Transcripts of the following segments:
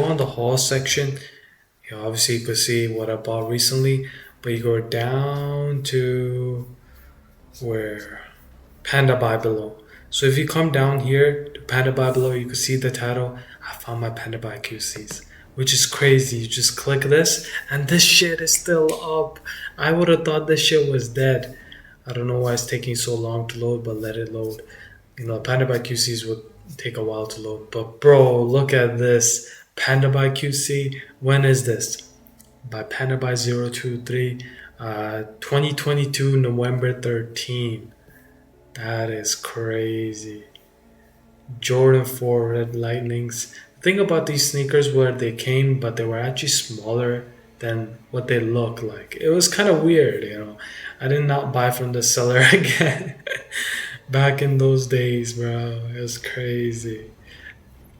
on the haul section, obviously you could see what I bought recently, but you go down to where Pandabuy below. So if you come down here to Pandabuy below, you can see the title. I found my Pandabuy QCs, which is crazy. You just click this, and this shit is still up. I would have thought this shit was dead. I don't know why it's taking so long to load, but let it load. Pandabuy QCs would take a while to load. But bro, look at this. Pandabuy QC. When is this? By Pandabuy 023, 2022, November 13. That is crazy. Jordan 4 Red Lightnings. The thing about these sneakers were they came, but they were actually smaller than what they look like. It was kind of weird. I did not buy from the seller again. Back in those days, bro. It was crazy.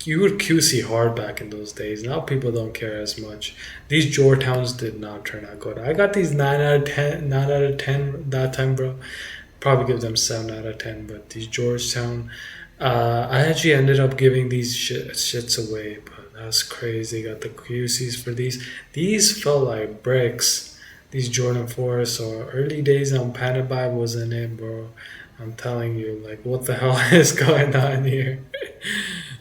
You would QC hard back in those days. Now people don't care as much. These Georgetowns did not turn out good. I got these 9 out of 10, 9 out of 10 that time, bro. Probably give them 7 out of 10, but these Georgetown, I actually ended up giving these shits away, but that's crazy. Got the QCs for these. These felt like bricks. These Jordan 4s, so early days on Pandabuy wasn't it, bro. I'm telling you, like, what the hell is going on here?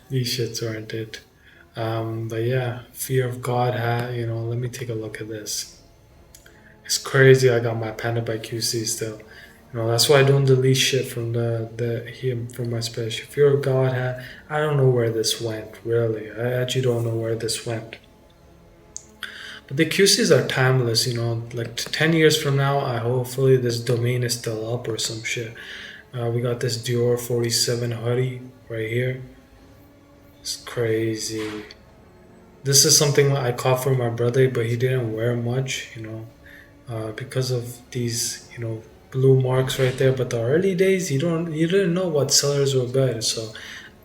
These shits aren't it. But yeah, Fear of God hat, let me take a look at this. It's crazy. I got my Pandabuy QC still. That's why I don't delete shit from from my special. Fear of God hat. I don't know where this went, really. I actually don't know where this went. But the QCs are timeless, like 10 years from now, hopefully this domain is still up or some shit. We got this Dior 47 hoodie right here. It's crazy. This is something I caught from my brother, but he didn't wear much, because of these, blue marks right there. But the early days, you didn't know what sellers were good. So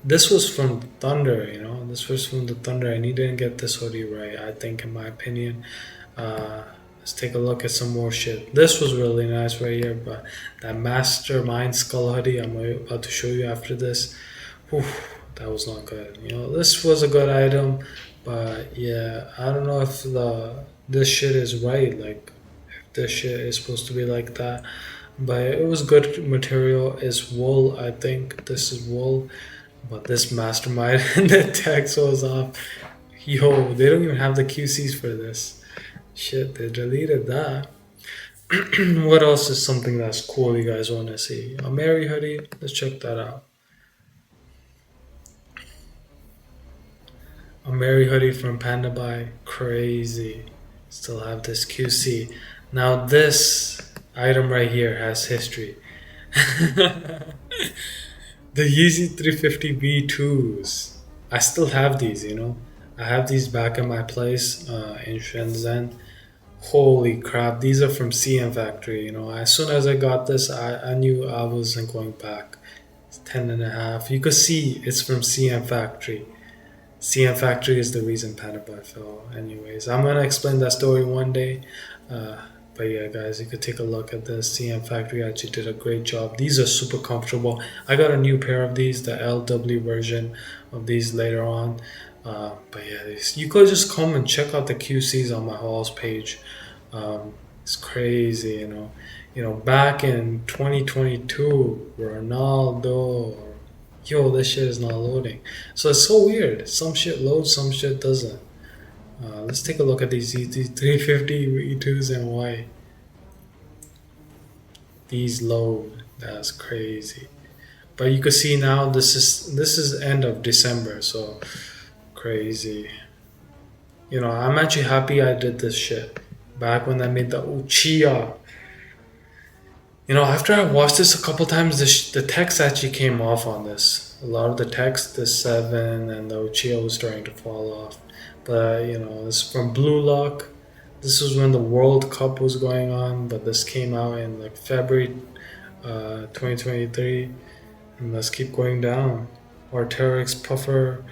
this was from Thunder, this was from the Thunder, and he didn't get this hoodie right, I think, in my opinion. Let's take a look at some more shit. This was really nice right here, but that Mastermind Skull hoodie I'm about to show you after this, whew, that was not good. This was a good item, but yeah, I don't know if this shit is right. Like, if this shit is supposed to be like that. But it was good material. It's wool, I think. This is wool. But this Mastermind and the text was off. Yo, they don't even have the QCs for this. Shit, they deleted that. What else is something that's cool you guys want to see? A Mary hoodie. Let's check that out. A Mary hoodie from Pandabuy. Crazy. Still have this QC. Now this item right here has history. The Yeezy 350 V2s. I still have these, I have these back in my place in Shenzhen. Holy crap, these are from CM Factory. As soon as I got this, I knew I wasn't going back. It's 10 and a half. You could see it's from CM Factory. CM Factory is the reason Pandabuy fell. Anyways, I'm going to explain that story one day. But yeah, guys, you could take a look at this. CM Factory actually did a great job. These are super comfortable. I got a new pair of these, the LW version of these later on. But yeah, you could just come and check out the QCs on my hauls page. It's crazy, back in 2022, Ronaldo, yo, this shit is not loading. So it's so weird. Some shit loads, some shit doesn't. Let's take a look at these 350 V2s and why these load. That's crazy. But you can see now this is end of December, so crazy. I'm actually happy I did this shit back when I made the Uchiha. After I watched this a couple times, the text actually came off on this. A lot of the text, the 7 and the Uchiha was starting to fall off. But it's from Blue Lock. This was when the World Cup was going on, but this came out in like February 2023. And let's keep going down. Arterix Puffer,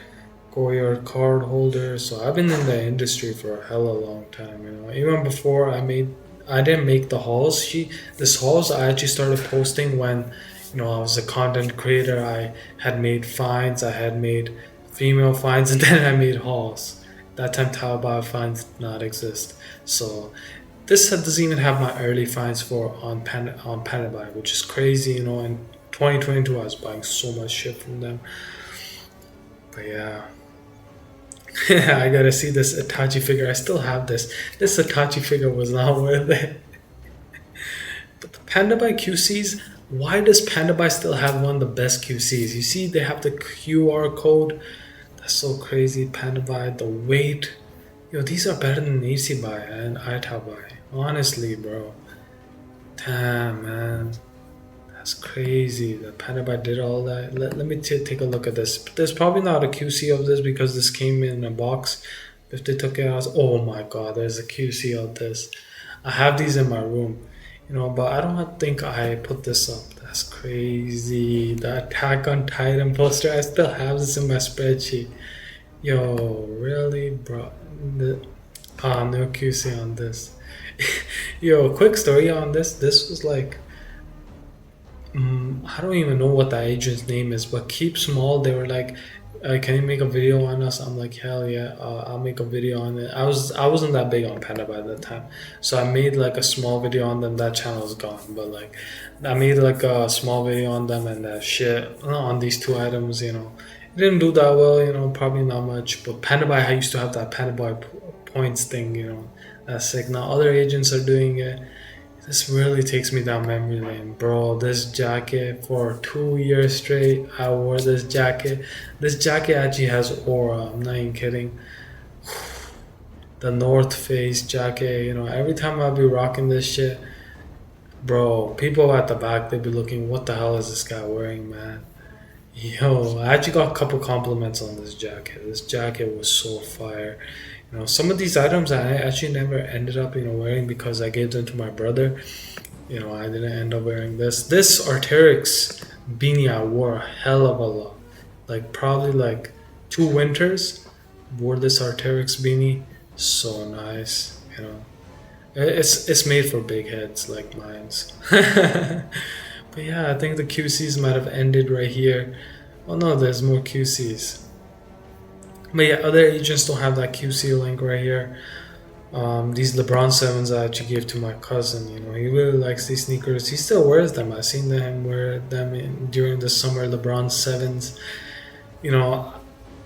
Goyard card holder. So I've been in the industry for a hella long time. Even before I didn't make the hauls. This hauls I actually started posting when I was a content creator. I had made finds. I had made female finds, and then I made hauls. That time Taobao finds did not exist. So this set doesn't even have my early finds for on Pandabuy, which is crazy. In 2022 I was buying so much shit from them. But yeah. I gotta see this Itachi figure. I still have this. This Itachi figure was not worth it. But the Pandabuy QCs, why does Pandabuy still have one of the best QCs? You see, they have the QR code. That's so crazy. Pandabuy, the weight. These are better than Easybuy and Itabuy. Honestly, bro. Damn, man. That's crazy. The Pandabuy did all that. Let me take a look at this. There's probably not a QC of this because this came in a box. If they took it out, oh my god, there's a QC of this. I have these in my room, but I don't think I put this up. That's crazy. The Attack on Titan poster, I still have this in my spreadsheet. Yo, really, bro? No QC on this. Yo, quick story on this. This was like, I don't even know what the agent's name is, but Keep Small. They were like, "Can you make a video on us?" I'm like, "Hell yeah, I'll make a video on it." I wasn't that big on Panda by that time, so I made like a small video on them. That channel is gone, but like, I made like a small video on them and that shit on these two items. It didn't do that well. Probably not much. But Pandabuy, I used to have that Pandabuy points thing. That's sick. Now other agents are doing it. This really takes me down memory lane, bro. This jacket for 2 years straight, I wore this jacket. This jacket actually has aura. I'm not even kidding. The North Face jacket, every time I'll be rocking this shit, bro, people at the back, they'd be looking, what the hell is this guy wearing, man? Yo, I actually got a couple compliments on this jacket. This jacket was so fire. Some of these items I actually never ended up, wearing because I gave them to my brother. I didn't end up wearing this. This Arc'teryx beanie I wore a hell of a lot. Like probably like 2 winters, wore this Arc'teryx beanie. So nice, It's made for big heads like mine's. But yeah, I think the QCs might have ended right here. Oh no, there's more QCs. But yeah, other agents don't have that QC link right here. These LeBron 7s I actually gave to my cousin. He really likes these sneakers. He still wears them. I've seen him wear them during the summer LeBron 7s.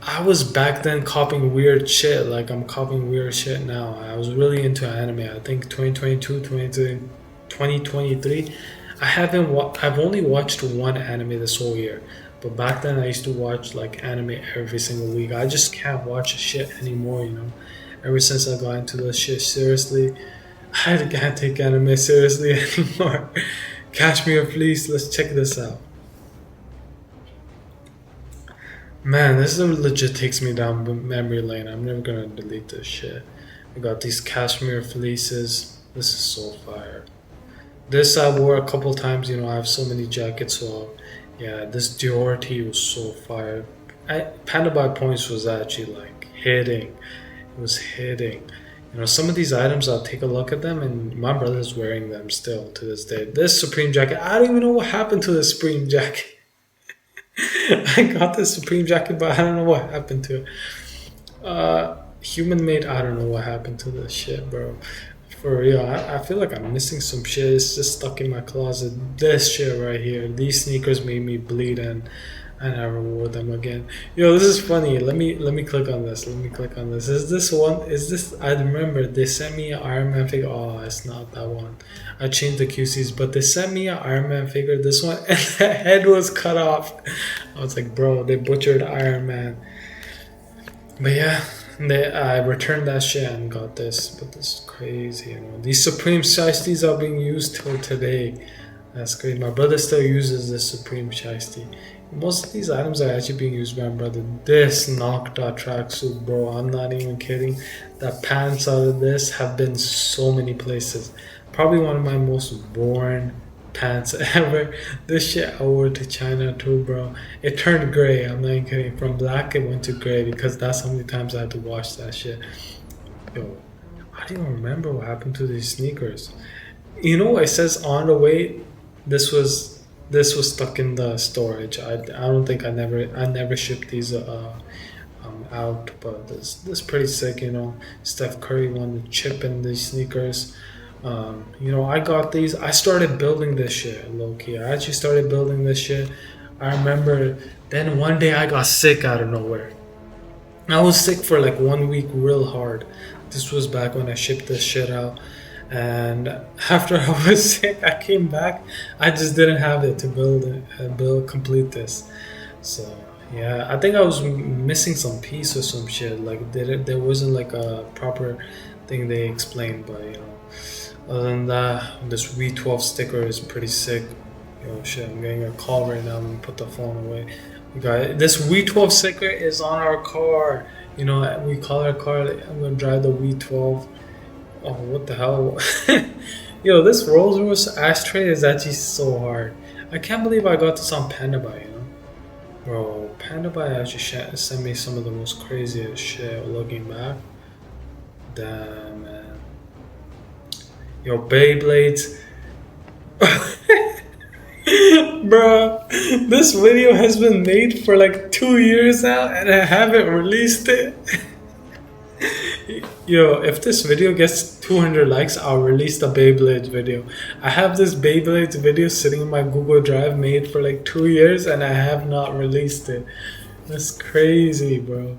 I was back then copying weird shit. Like I'm copying weird shit now. I was really into anime. I think 2022, 2023. I've only watched one anime this whole year. But back then I used to watch like anime every single week. I just can't watch shit anymore, Ever since I got into this shit seriously, I can't take anime seriously anymore. Cashmere Fleece, let's check this out. Man, this legit takes me down memory lane. I'm never gonna delete this shit. I got these cashmere fleeces. This is so fire. This I wore a couple times, I have so many jackets, so yeah, this Dior tee was so fire. Pandabuy points was actually like hitting. It was hitting. Some of these items, I'll take a look at them, and my brother's wearing them still to this day. This Supreme jacket, I don't even know what happened to the Supreme jacket. I got this Supreme jacket, but I don't know what happened to it. Human made, I don't know what happened to this shit, bro. For real, I feel like I'm missing some shit. It's just stuck in my closet. This shit right here. These sneakers made me bleed, and I never wore them again. This is funny. Let me click on this. Let me click on this. Is this one? Is this? I remember they sent me an Iron Man figure. Oh, it's not that one. I changed the QCs, but they sent me an Iron Man figure. This one, and the head was cut off. I was like, bro, they butchered Iron Man. But yeah. I returned that shit and got this, but this is crazy. These Supreme Shiesties are being used till today. That's great. My brother still uses this Supreme Shiesty. Most of these items are actually being used by my brother. This knocked out tracksuit, bro. I'm not even kidding. The pants out of this have been so many places. Probably one of my most worn pants ever. This shit I wore to China too, bro. It turned gray. I'm not even kidding. From black it went to gray because that's how many times I had to wash that shit. Yo, I don't even remember what happened to these sneakers. It says on the way. This was stuck in the storage. I don't think I never shipped these out, but this pretty sick. Steph Curry won the chip in these sneakers. I got these. I started building this shit, low key. I actually started building this shit. I remember then one day I got sick out of nowhere. I was sick for like 1 week real hard. This was back when I shipped this shit out. And after I was sick, I came back. I just didn't have it to complete this. So yeah, I think I was missing some piece or some shit. Like there wasn't like a proper thing they explained, but other than that, this V12 sticker is pretty sick. Shit, I'm getting a call right now. I'm gonna put the phone away. We got this V12 sticker is on our car. We call our car. I'm gonna drive the V12. Oh, what the hell? This Rolls Royce ashtray is actually so hard. I can't believe I got this on Pandabuy. Bro, Pandabuy actually sent me some of the most craziest shit. Looking back, damn man. Beyblades. Bro, this video has been made for like 2 years now and I haven't released it. If this video gets 200 likes, I'll release the Beyblades video. I have this Beyblades video sitting in my Google Drive made for like 2 years and I have not released it. That's crazy, bro.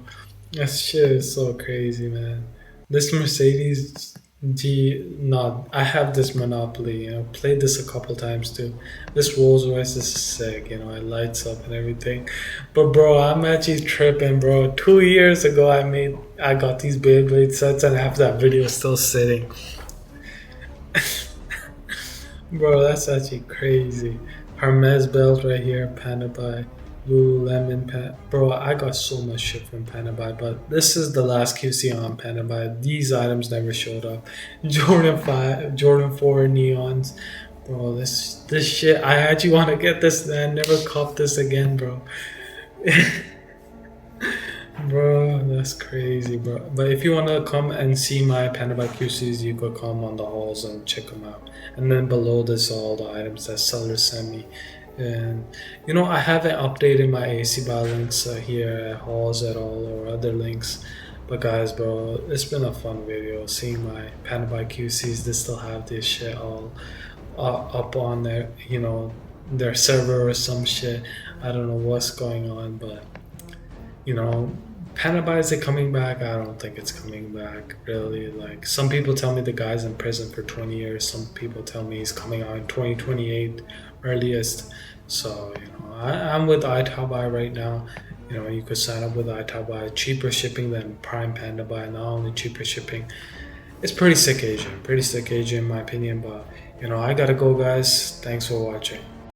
That shit is so crazy, man. This Mercedes I have this Monopoly, played this a couple times too. This Rolls Royce is sick, it lights up and everything. But bro, I'm actually tripping, bro. 2 years ago I got these Beyblade sets and I have that video still sitting. Bro, that's actually crazy. Hermes belt right here, Pandabuy. Lululemon, bro, I got so much shit from Pandabuy, but this is the last QC on Pandabuy. These items never showed up. Jordan 5, Jordan 4 neons, bro. This shit, I actually want to get this, man. Never cop this again, bro. Bro, that's crazy, bro. But if you want to come and see my Pandabuy QCs, you could come on the halls and check them out. And then below this, all the items that sellers sent me. And I haven't updated my AC buy links here at halls at all or other links. But guys, bro, it's been a fun video seeing my Pandabuy QCs. They still have this shit all up on their server or some shit. I don't know what's going on, but Pandabuy, is it coming back? I don't think it's coming back, really. Like, some people tell me the guy's in prison for 20 years. Some people tell me he's coming out in 2028 earliest. So, I'm with iTabuy right now. You could sign up with iTabuy. Cheaper shipping than Prime Pandabuy. Not only cheaper shipping. It's pretty sick agent. Pretty sick agent in my opinion. But, I gotta go, guys. Thanks for watching.